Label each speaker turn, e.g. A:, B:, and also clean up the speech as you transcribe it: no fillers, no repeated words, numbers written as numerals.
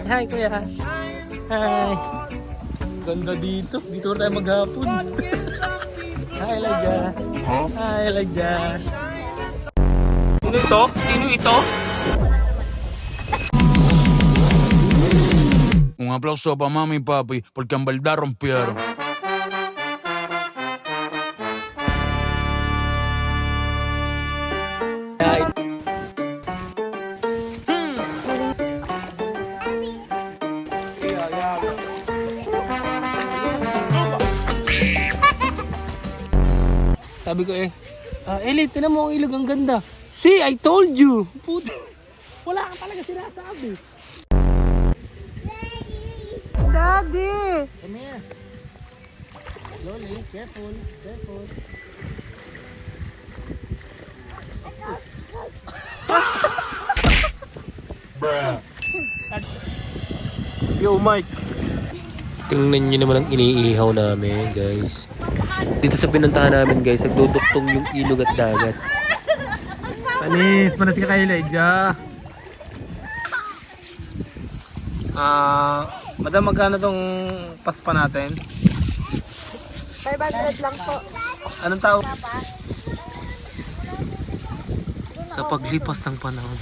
A: Hi, kuya. Hi. Ganda dito. Dito tayo maghapon. Hi, Elijah. Hi, Elijah. Sino ito? Sino ito?
B: Un aplauso para mami y papi, porque en verdad rompieron.
A: Hi. Sabi ko Ellie, tinan mo ang ilog, ang ganda. See, I told you. Puta. Wala ka talaga sinasabi.
C: Daddy!
A: Come here. Slowly, careful, careful.
B: Bruh.
A: Yo, Mike. Tingnan nyo naman ang iniihaw namin, guys. Dito sa pinuntahan namin, guys, nagduduktong yung ilog at dagat. Panis ka kay Elijah. Madam, magkano tong paspa natin?
C: 500 lang po.
A: Anong tawag? Sa paglipas ng panahon.